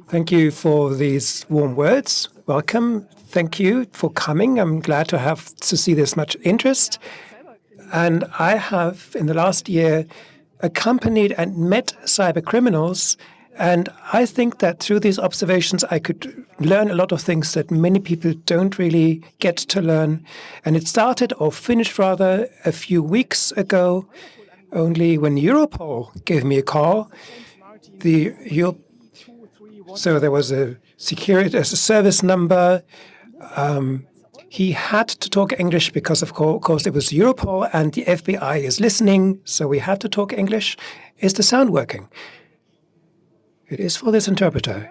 Thank you for these warm words. Welcome. Thank you for coming. I'm glad to see this much interest. And I have, in the last year, accompanied and met cybercriminals. And I think that through these observations, I could learn a lot of things that many people don't really get to learn. And it started, or finished rather, a few weeks ago, only when Europol gave me a call. So there was a security as a service number. He had to talk English because, of course, it was Europol and the FBI is listening. So we had to talk English. Is the sound working? It is for this interpreter.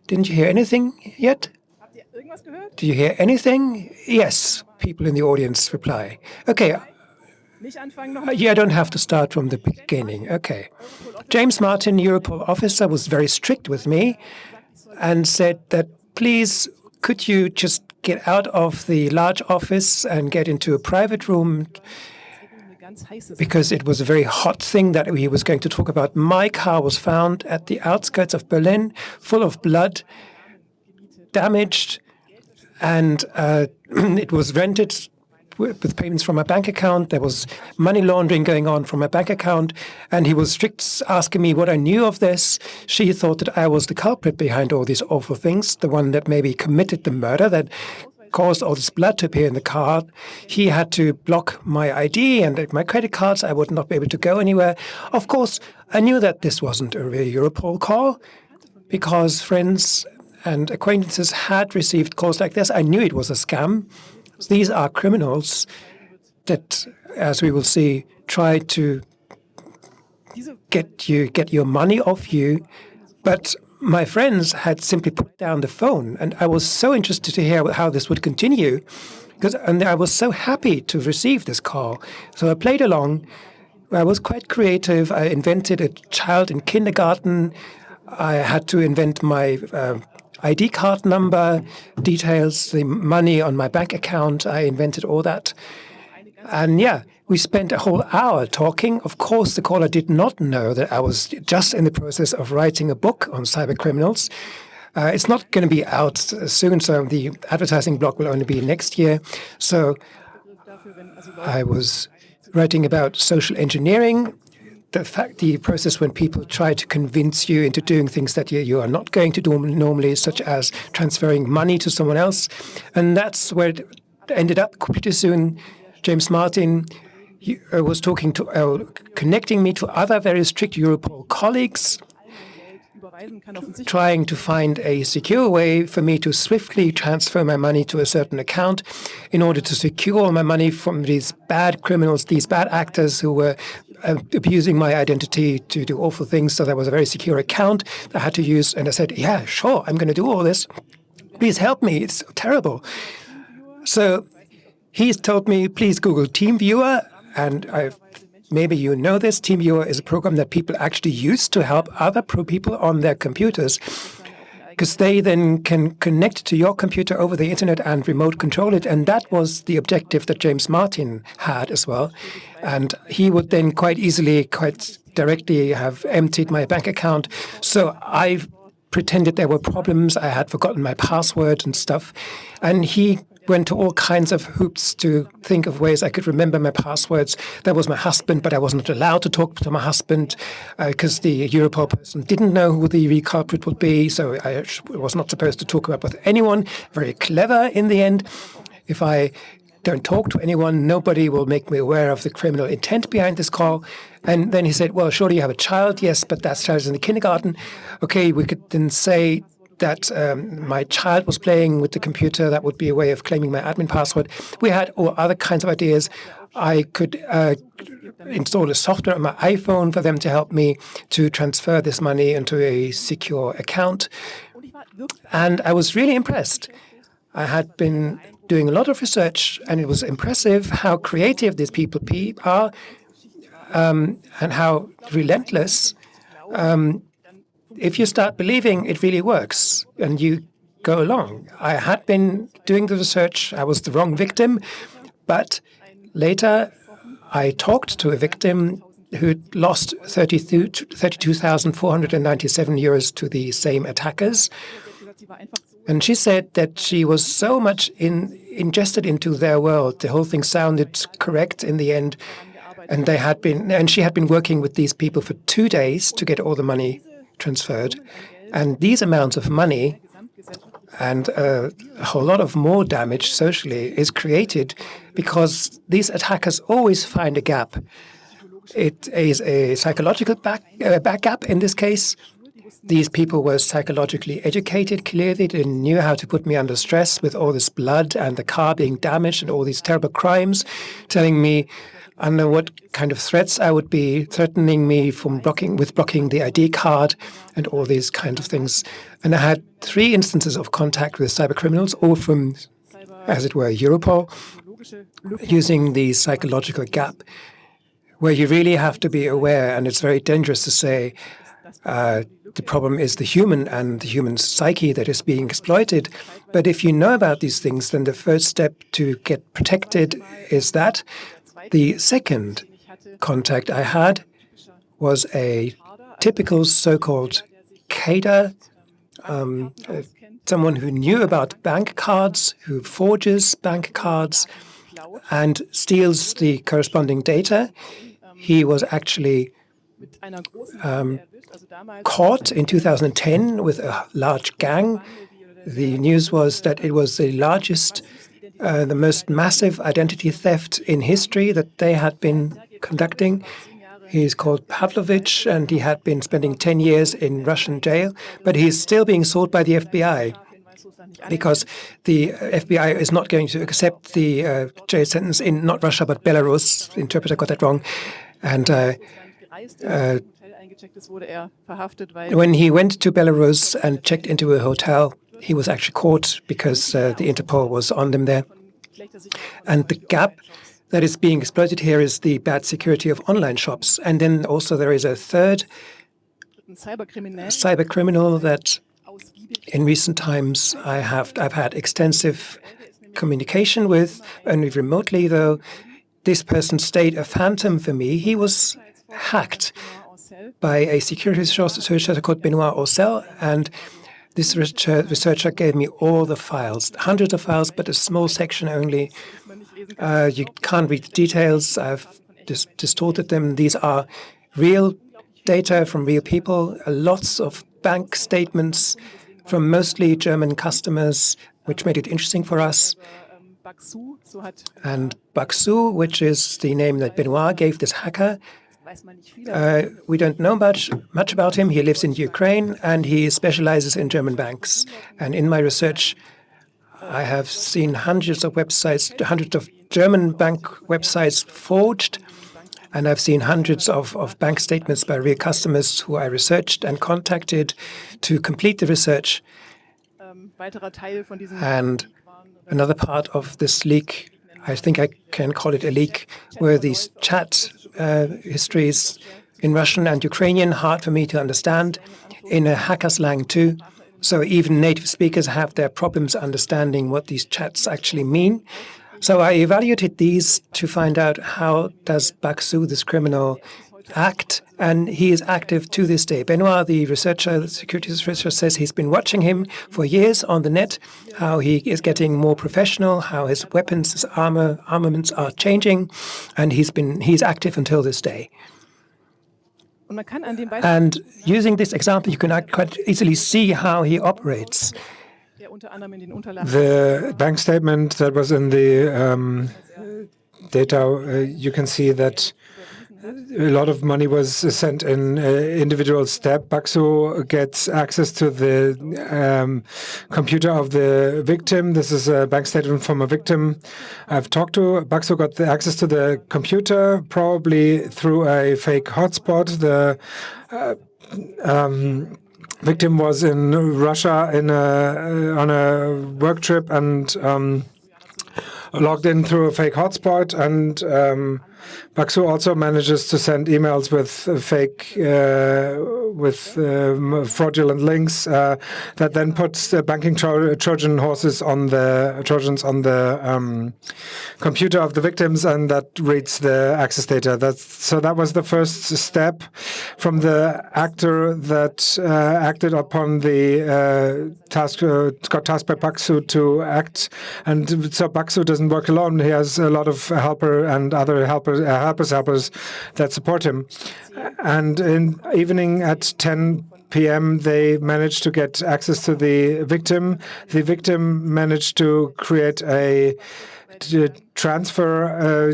Didn't you hear anything yet? Did you hear anything? Yes, people in the audience reply. Okay. Yeah, I don't have to start from the beginning. Okay. James Martin, Europol officer, was very strict with me and said that, please, could you just get out of the large office and get into a private room? Because it was a very hot thing that he was going to talk about. My car was found at the outskirts of Berlin, full of blood, damaged, and it was rented with payments from my bank account. There was money laundering going on from my bank account, and he was strict asking me what I knew of this. She thought that I was the culprit behind all these awful things, the one that maybe committed the murder that caused all this blood to appear in the car. He had to block my ID and my credit cards. I would not be able to go anywhere. Of course, I knew that this wasn't a real Europol call because friends and acquaintances had received calls like this. I knew it was a scam. These are criminals that, as we will see, try to get your money off you. But my friends had simply put down the phone, and I was so interested to hear how this would continue, and I was so happy to receive this call. So I played along. I was quite creative. I invented a child in kindergarten. I had to invent my ID card number, details, the money on my bank account. I invented all that. And yeah, we spent a whole hour talking. Of course, the caller did not know that I was just in the process of writing a book on cybercriminals. It's not going to be out soon, so the advertising block will only be next year. So I was writing about social engineering, the process when people try to convince you into doing things that you are not going to do normally, such as transferring money to someone else. And that's where it ended up pretty soon. James Martin was connecting me to other very strict Europol colleagues, trying to find a secure way for me to swiftly transfer my money to a certain account in order to secure my money from these bad criminals, these bad actors who were abusing my identity to do awful things. So there was a very secure account that I had to use. And I said, yeah, sure, I'm going to do all this. Please help me. It's terrible. So he's told me, please Google TeamViewer. And maybe you know this. TeamViewer is a program that people actually use to help other people on their computers, because they then can connect to your computer over the internet and remote control it. And that was the objective that James Martin had as well. And he would then quite easily, quite directly have emptied my bank account. So I pretended there were problems. I had forgotten my password and stuff. And he went to all kinds of hoops to think of ways I could remember my passwords. There was my husband, but I wasn't allowed to talk to my husband because the Europol person didn't know who the real culprit would be. So I was not supposed to talk about with anyone. Very clever in the end. If I don't talk to anyone, nobody will make me aware of the criminal intent behind this call. And then he said, well, surely you have a child. Yes, but that child is in the kindergarten. Okay, we could then say that my child was playing with the computer. That would be a way of claiming my admin password. We had all other kinds of ideas. I could install a software on my iPhone for them to help me to transfer this money into a secure account. And I was really impressed. I had been doing a lot of research, and it was impressive how creative these people are and how relentless. If you start believing it really works and you go along. I had been doing the research. I was the wrong victim. But later I talked to a victim who lost 32,497 euros to the same attackers. And she said that she was so much ingested into their world. The whole thing sounded correct in the end. And she had been working with these people for 2 days to get all the money transferred. And these amounts of money and a whole lot of more damage socially is created because these attackers always find a gap. It is a psychological back gap in this case. These people were psychologically educated, clearly. They knew how to put me under stress with all this blood and the car being damaged and all these terrible crimes, telling me under what kind of threats I would be, threatening me from blocking the ID card and all these kind of things. And I had 3 instances of contact with cybercriminals, all from, as it were, Europol, using the psychological gap, where you really have to be aware, and it's very dangerous to say the problem is the human and the human psyche that is being exploited. But if you know about these things, then the first step to get protected is that. The second contact I had was a typical so-called CADA, someone who knew about bank cards, who forges bank cards and steals the corresponding data. He was actually caught in 2010 with a large gang. The news was that it was the largest, the most massive identity theft in history that they had been conducting. He's called Pavlovich, and he had been spending 10 years in Russian jail, but he's still being sought by the FBI because the FBI is not going to accept the jail sentence in not Russia but Belarus. The interpreter got that wrong. And when he went to Belarus and checked into a hotel, he was actually caught because the Interpol was on them there. And the gap that is being exploited here is the bad security of online shops. And then also there is a third cybercriminal that in recent times I've had extensive communication with, only remotely though. This person stayed a phantom for me. He was hacked by a security researcher called Benoit Orcel, and this researcher gave me all the files, hundreds of files, but a small section only. You can't read the details. I've distorted them. These are real data from real people, lots of bank statements from mostly German customers, which made it interesting for us. And Baksu, which is the name that Benoit gave this hacker, we don't know much about him. He lives in Ukraine and he specializes in German banks. And in my research, I have seen hundreds of websites, hundreds of German bank websites forged, and I've seen hundreds of bank statements by real customers who I researched and contacted to complete the research. And another part of this leak, I think I can call it a leak, were these chat histories in Russian and Ukrainian, hard for me to understand, in a hacker slang too. So even native speakers have their problems understanding what these chats actually mean. So I evaluated these to find out how does Baksu, this criminal, act, and he is active to this day. Benoit, the security researcher, says he's been watching him for years on the net, how he is getting more professional, how his weapons, his armaments are changing, and he's active until this day. And using this example, you can quite easily see how he operates. The bank statement that was in the data, you can see that a lot of money was sent in individual step. Baksu gets access to the computer of the victim. This is a bank statement from a victim I've talked to. Baksu got the access to the computer, probably through a fake hotspot. The victim was in Russia on a work trip and logged in through a fake hotspot, and Baksu also manages to send emails with fake fraudulent links that then puts the banking Trojan horses on the computer of the victims, and that reads the access data. So that was the first step from the actor that acted upon the task, got tasked by Baksu to act. And so Baksu doesn't work alone. He has a lot of helper and other helpers that support him. And in evening at 10 p.m., they managed to get access to the victim. The victim managed to create a transfer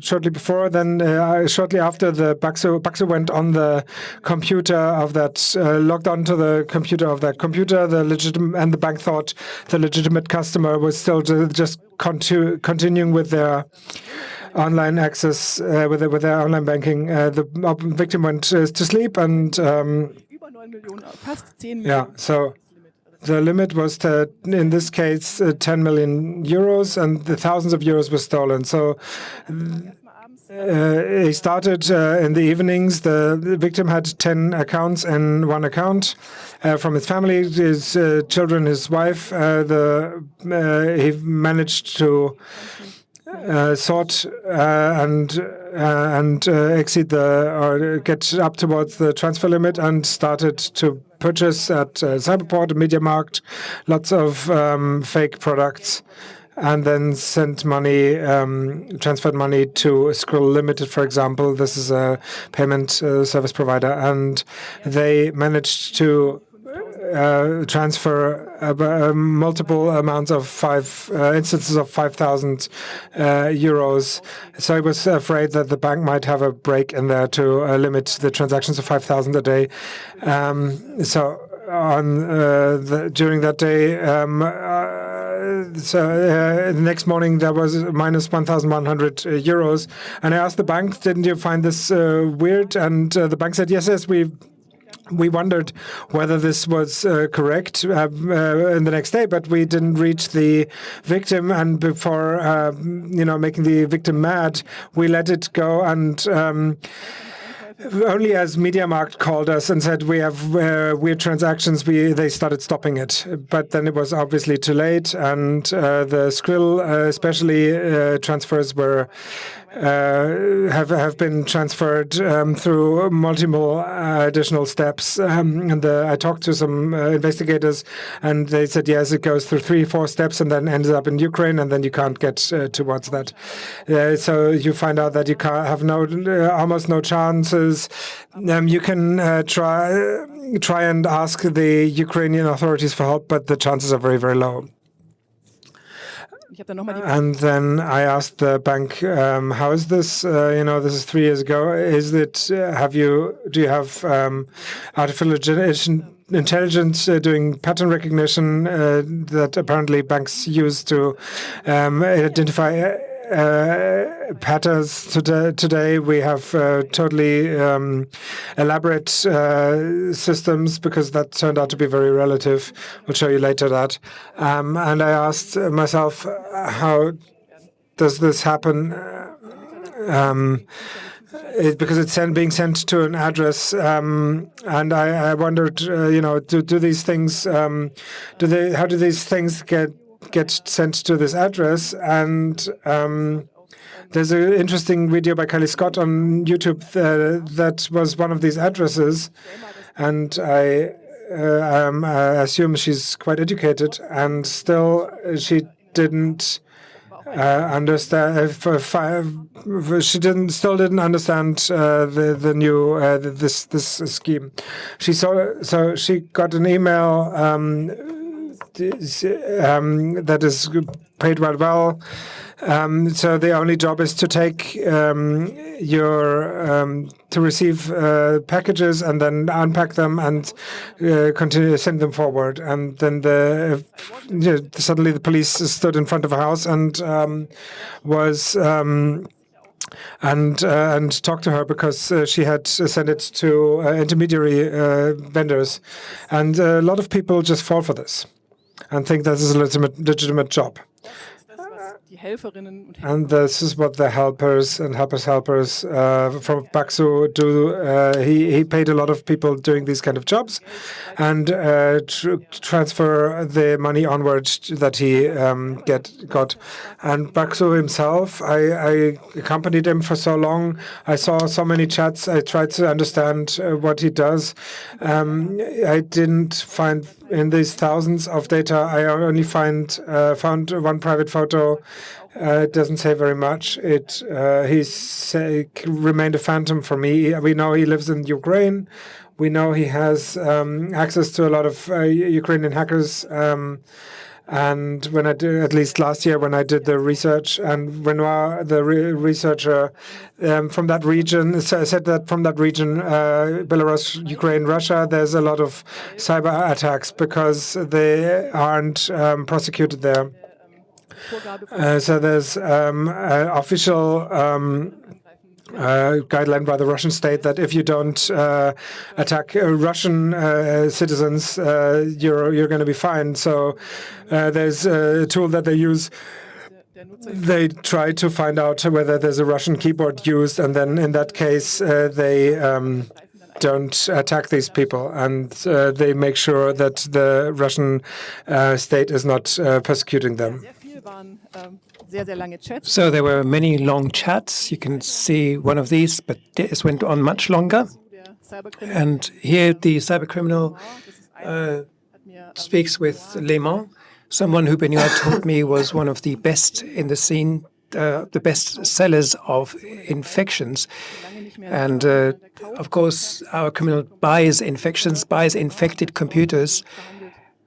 shortly before. Then shortly after, the Baksu went on the computer of that, logged onto the computer of that computer. And the bank thought the legitimate customer was still just continuing with their online access, with their online banking. The victim went to sleep, and so the limit was, in this case, 10 million euros, and the thousands of euros were stolen. So he started in the evenings. The victim had 10 accounts in one account from his family, his children, his wife. He managed to sort and exceed or get up towards the transfer limit, and started to purchase at Cyberport, MediaMarkt, lots of fake products, and then sent money, transferred money to Skrill Limited, for example. This is a payment service provider, and they managed to transfer multiple amounts of instances of 5,000 euros. So I was afraid that the bank might have a break in there to limit the transactions to 5,000 a day. So during that day, the next morning there was minus 1,100 euros, and I asked the bank, "Didn't you find this weird?" And the bank said, "Yes, we wondered whether this was correct in the next day, but we didn't reach the victim. And before, making the victim mad, we let it go. And only as MediaMarkt called us and said we have weird transactions, they started stopping it. But then it was obviously too late, and the Skrill, especially transfers were have been transferred through multiple additional steps. And I talked to some investigators, and they said, yes, it goes through 3-4 steps and then ends up in Ukraine, and then you can't get towards that. So you find out that you can't have almost no chances. You can try and ask the Ukrainian authorities for help, but the chances are very, very low. And then I asked the bank, how is this? This is 3 years ago. Do you have artificial intelligence doing pattern recognition that apparently banks use to identify patterns? Today we have totally elaborate systems, because that turned out to be very relative. We'll show you later that. And I asked myself, how does this happen? Because it's being sent to an address, and I wondered, do these things, how do these things get sent to this address? And there's an interesting video by Kylie Scott on YouTube that was one of these addresses, and I assume she's quite educated, and still she didn't understand. She still didn't understand the new this scheme. So she got an email that is paid well. So the only job is to take to receive packages and then unpack them and continue to send them forward. And then suddenly the police stood in front of a house and and talked to her, because she had sent it to intermediary vendors. And a lot of people just fall for this and think this is a legitimate job. And this is what the helpers and helpers from Baxo do. He paid a lot of people doing these kind of jobs and transfer the money onwards that he got. And Baxo himself, I accompanied him for so long. I saw so many chats. I tried to understand what he does. I didn't find in these thousands of data. I only found one private photo. It doesn't say very much. He remained a phantom for me. We know he lives in Ukraine. We know he has access to a lot of Ukrainian hackers. And when I did, at least last year, when I did the research, and Renoir, the researcher from that region, said that from that region, Belarus, Ukraine, Russia, there's a lot of cyber attacks because they aren't prosecuted there. So there's official guideline by the Russian state that if you don't attack Russian citizens, you're going to be fined. So there's a tool that they use. They try to find out whether there's a Russian keyboard used, and then in that case they don't attack these people, and they make sure that the Russian state is not persecuting them. So there were many long chats. You can see one of these, but this went on much longer. And here the cybercriminal speaks with Lemon, someone who Benoit told me was one of the best in the scene, the best sellers of infections. And of course, our criminal buys infections, buys infected computers,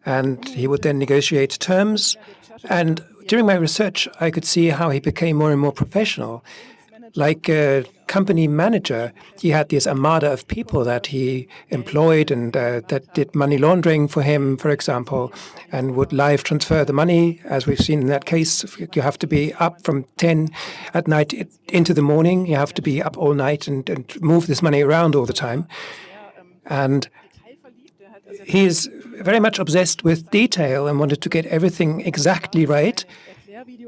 and he would then negotiate terms. And during my research, I could see how he became more and more professional. Like a company manager, he had this armada of people that he employed and that did money laundering for him, for example, and would live transfer the money. As we've seen in that case, you have to be up from 10 at night into the morning. You have to be up all night and move this money around all the time. And he is very much obsessed with detail and wanted to get everything exactly right.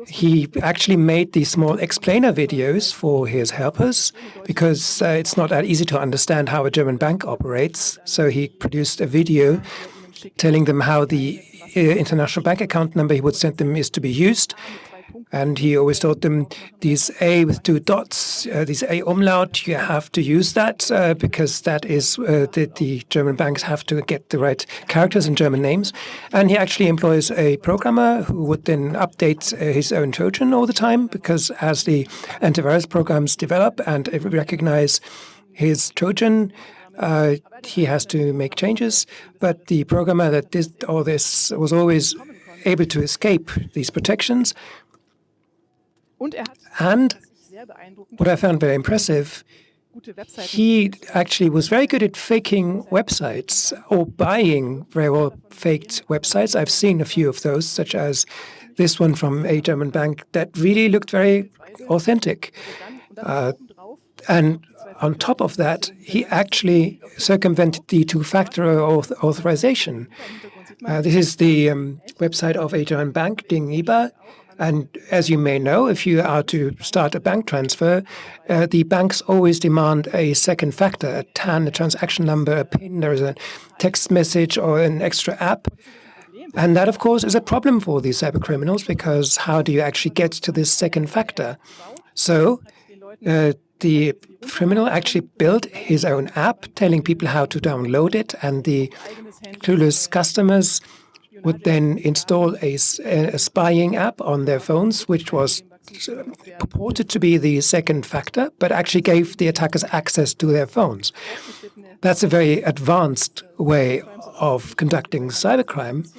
He actually made these small explainer videos for his helpers because it's not that easy to understand how a German bank operates. So he produced a video telling them how the international bank account number he would send them is to be used. And he always told them, these A with 2 dots, these A umlaut, you have to use that because that is the German banks have to get the right characters in German names. And he actually employs a programmer who would then update his own Trojan all the time, because as the antivirus programs develop and recognize his Trojan, he has to make changes. But the programmer that did all this was always able to escape these protections. And what I found very impressive, he actually was very good at faking websites or buying very well faked websites. I've seen a few of those, such as this one from a German bank that really looked very authentic. And on top of that, he actually circumvented the two-factor authorization. This is the website of a German bank, Ding. And as you may know, if you are to start a bank transfer, the banks always demand a second factor, a TAN, a transaction number, a PIN, there is a text message or an extra app. And that, of course, is a problem for these cybercriminals, because how do you actually get to this second factor? So the criminal actually built his own app telling people how to download it, and the clueless customers would then install a spying app on their phones, which was purported to be the second factor, but actually gave the attackers access to their phones. That's a very advanced way of conducting cybercrime,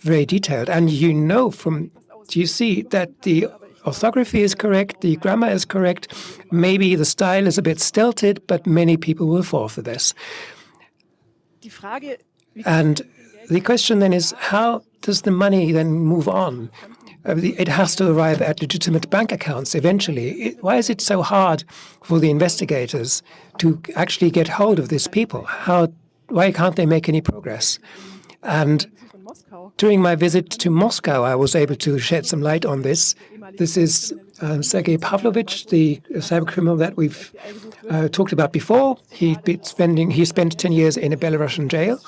very detailed. And you see that the orthography is correct, the grammar is correct, maybe the style is a bit stilted, but many people will fall for this. And the question then is, how does the money then move on? It has to arrive at legitimate bank accounts eventually. Why is it so hard for the investigators to actually get hold of these people? Why can't they make any progress? And during my visit to Moscow, I was able to shed some light on this. This is Sergei Pavlovich, the cybercriminal that we've talked about before. He spent 10 years in a Belarusian jail,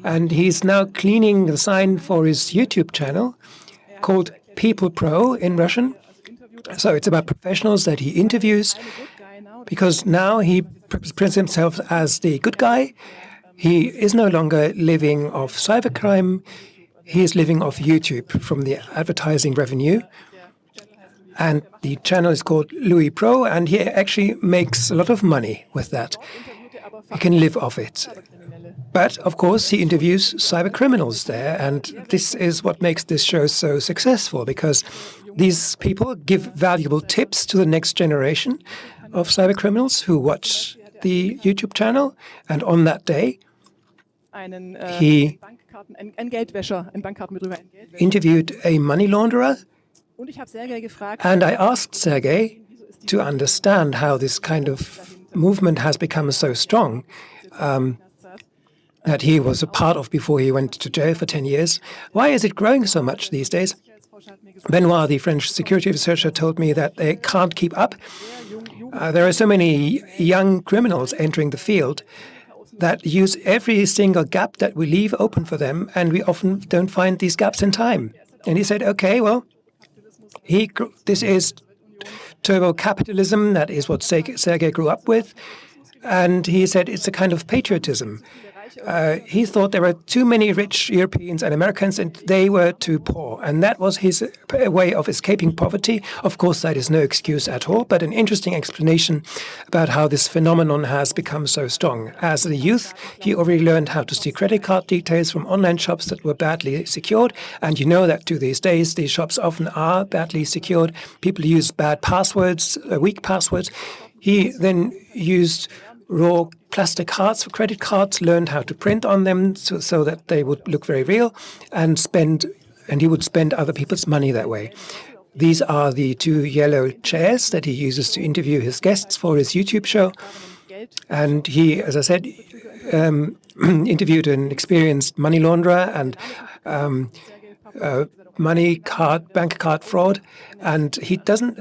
and he's now cleaning the sign for his YouTube channel called People Pro in Russian. So it's about professionals that he interviews, because now he presents himself as the good guy. He is no longer living off cybercrime. He is living off YouTube from the advertising revenue. And the channel is called Louis Pro, and he actually makes a lot of money with that. He can live off it. But, of course, he interviews cybercriminals there, and this is what makes this show so successful, because these people give valuable tips to the next generation of cybercriminals who watch the YouTube channel, and on that day, he interviewed a money launderer, and I asked Sergei to understand how this kind of movement has become so strong that he was a part of before he went to jail for 10 years. Why is it growing so much these days? Benoit, the French security researcher, told me that they can't keep up. There are so many young criminals entering the field that use every single gap that we leave open for them, and we often don't find these gaps in time. And he said, okay, well, this is turbo capitalism. That is what Sergei grew up with. And he said it's a kind of patriotism. He thought there were too many rich Europeans and Americans, and they were too poor. And that was his way of escaping poverty. Of course, that is no excuse at all, but an interesting explanation about how this phenomenon has become so strong. As a youth, he already learned how to steal credit card details from online shops that were badly secured. And you know that to these days, these shops often are badly secured. People use bad passwords, weak passwords. He then used raw plastic cards for credit cards, learned how to print on them so that they would look very real, and he would spend other people's money that way. These are the two yellow chairs that he uses to interview his guests for his YouTube show. And he, as I said, interviewed an experienced money launderer and bank card fraud. And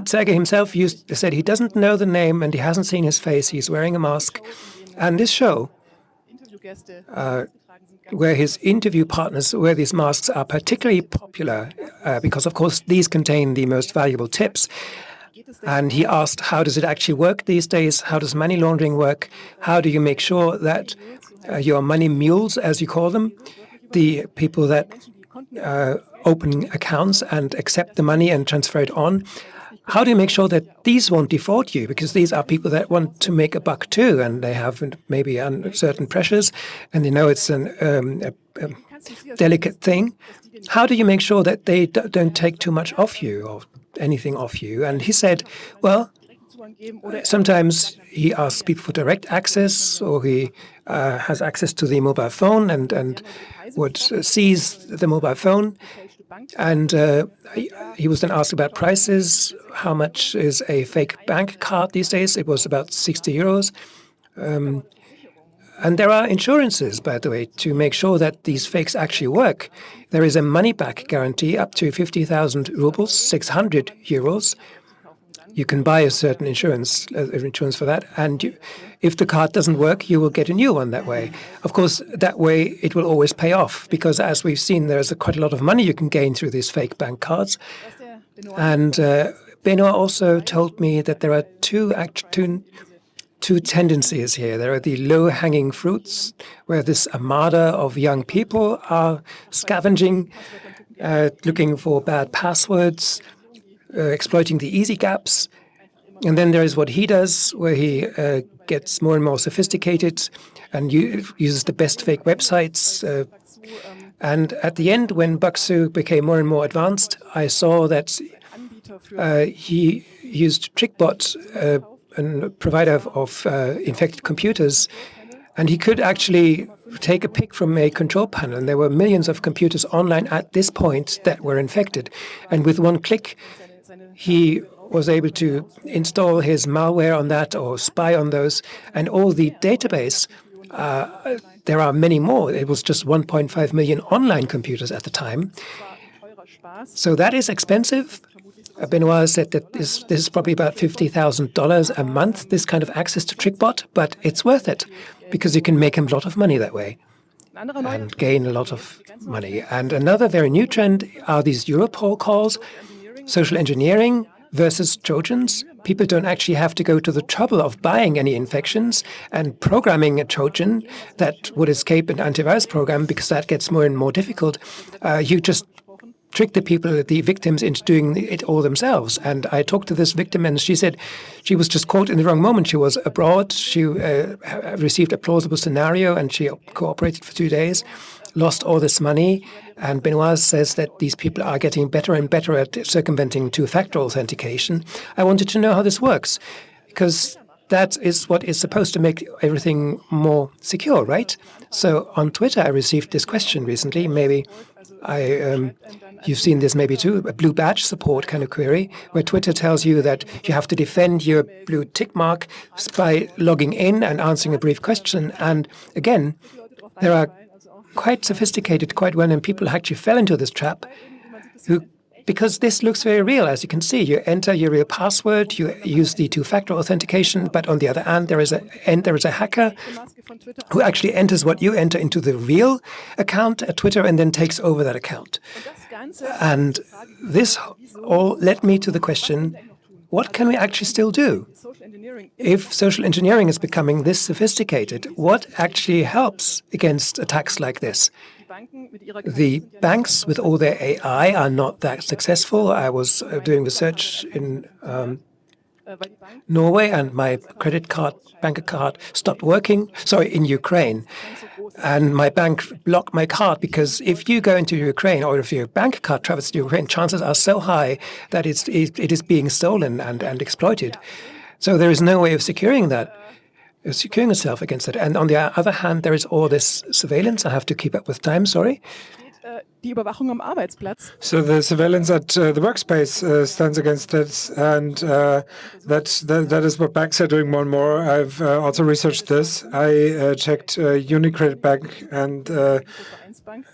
Sergei himself said he doesn't know the name and he hasn't seen his face. He's wearing a mask. And this show, where his interview partners wear these masks, are particularly popular because, of course, these contain the most valuable tips. And he asked, how does it actually work these days? How does money laundering work? How do you make sure that your money mules, as you call them, the people that open accounts and accept the money and transfer it on, how do you make sure that these won't defraud you? Because these are people that want to make a buck too, and they have maybe certain pressures, and they know it's a delicate thing. How do you make sure that they don't take too much off you or anything off you? And he said, well, sometimes he asks people for direct access, or he has access to the mobile phone and would seize the mobile phone. And he was then asked about prices. How much is a fake bank card these days? It was about 60 euros. And there are insurances, by the way, to make sure that these fakes actually work. There is a money-back guarantee up to 50,000 rubles, 600 euros. You can buy a certain insurance for that, and if the card doesn't work, you will get a new one that way. Of course, that way it will always pay off, because as we've seen, there's quite a lot of money you can gain through these fake bank cards. And Benoit also told me that there are two tendencies here. There are the low-hanging fruits, where this armada of young people are scavenging, looking for bad passwords, exploiting the easy gaps. And then there is what he does, where he gets more and more sophisticated and uses the best fake websites. And at the end, when Baksu became more and more advanced, I saw that he used TrickBot, a provider of infected computers, and he could actually take a pic from a control panel. And there were millions of computers online at this point that were infected. And with one click, he was able to install his malware on that or spy on those. And all the database, there are many more. It was just 1.5 million online computers at the time. So that is expensive. Benoit said that this is probably about $50,000 a month, this kind of access to TrickBot, but it's worth it because you can make a lot of money that way and gain a lot of money. And another very new trend are these Europol calls, social engineering versus Trojans. People don't actually have to go to the trouble of buying any infections and programming a Trojan that would escape an antivirus program because that gets more and more difficult. You just trick the people, the victims, into doing it all themselves. And I talked to this victim, and she said she was just caught in the wrong moment. She was abroad. She received a plausible scenario, and she cooperated for 2 days, lost all this money. And Benoit says that these people are getting better and better at circumventing two-factor authentication. I wanted to know how this works, because that is what is supposed to make everything more secure, right? So on Twitter, I received this question recently. Maybe you've seen this maybe too, a blue badge support kind of query, where Twitter tells you that you have to defend your blue tick mark by logging in and answering a brief question. And again, there are quite sophisticated, quite well-known people who actually fell into this trap, because this looks very real. As you can see, you enter your real password, you use the two-factor authentication, but on the other hand, there is a hacker who actually enters what you enter into the real account at Twitter and then takes over that account. And this all led me to the question, what can we actually still do? If social engineering is becoming this sophisticated, what actually helps against attacks like this? The banks with all their AI are not that successful. I was doing research in Norway, and my bank account stopped working, in Ukraine. And my bank blocked my card because if you go into Ukraine or if your bank card travels to Ukraine, chances are so high that it is being stolen and exploited. So there is no way of securing that, securing yourself against it. And on the other hand, there is all this surveillance. I have to keep up with time, sorry. Die Überwachung am Arbeitsplatz. So the surveillance at the workspace stands against it, and that is what banks are doing more and more. I've also researched this. I checked UniCredit Bank, and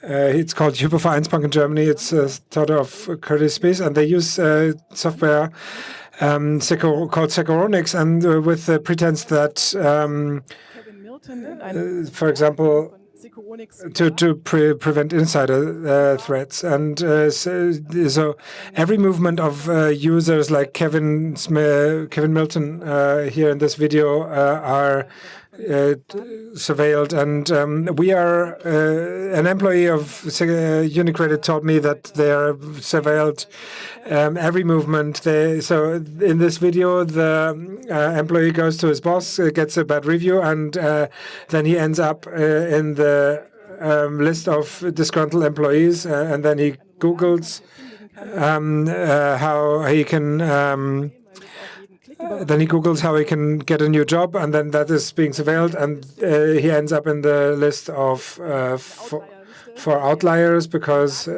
it's called Hypovereinsbank in Germany. It's a sort of Credit Suisse, and they use software called Securonix, and with the pretense that, for example, to prevent insider threats. And so every movement of users like Kevin Milton here in this video are surveilled. And we are, an employee of UniCredit told me that they are surveilled every movement. So in this video, the employee goes to his boss, gets a bad review, and then he ends up in the list of disgruntled employees, and then he Googles how he can. Then he Googles how he can get a new job, and then that is being surveilled, and he ends up in the list of for outliers because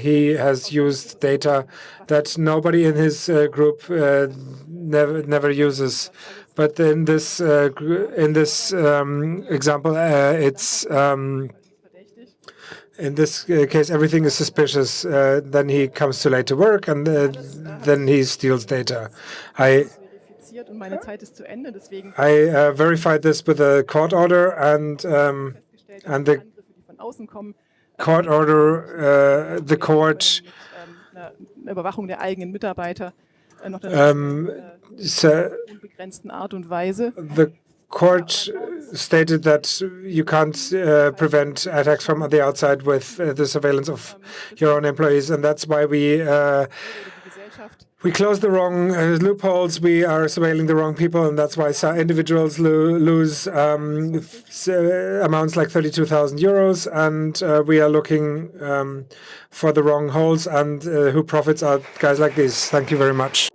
he has used data that nobody in his group never uses. But in this example, it's in this case everything is suspicious. Then he comes too late to work, and then he steals data. I verified this with a court order, and the court order, the court Überwachung der eigenen Mitarbeiter noch unbegrenzten Art und Weise. The court stated that you can't prevent attacks from the outside with the surveillance of your own employees, and that's why we close the wrong loopholes, we are surveilling the wrong people, and that's why individuals lose amounts like 32,000 euros, and we are looking for the wrong holes, and who profits are guys like these. Thank you very much.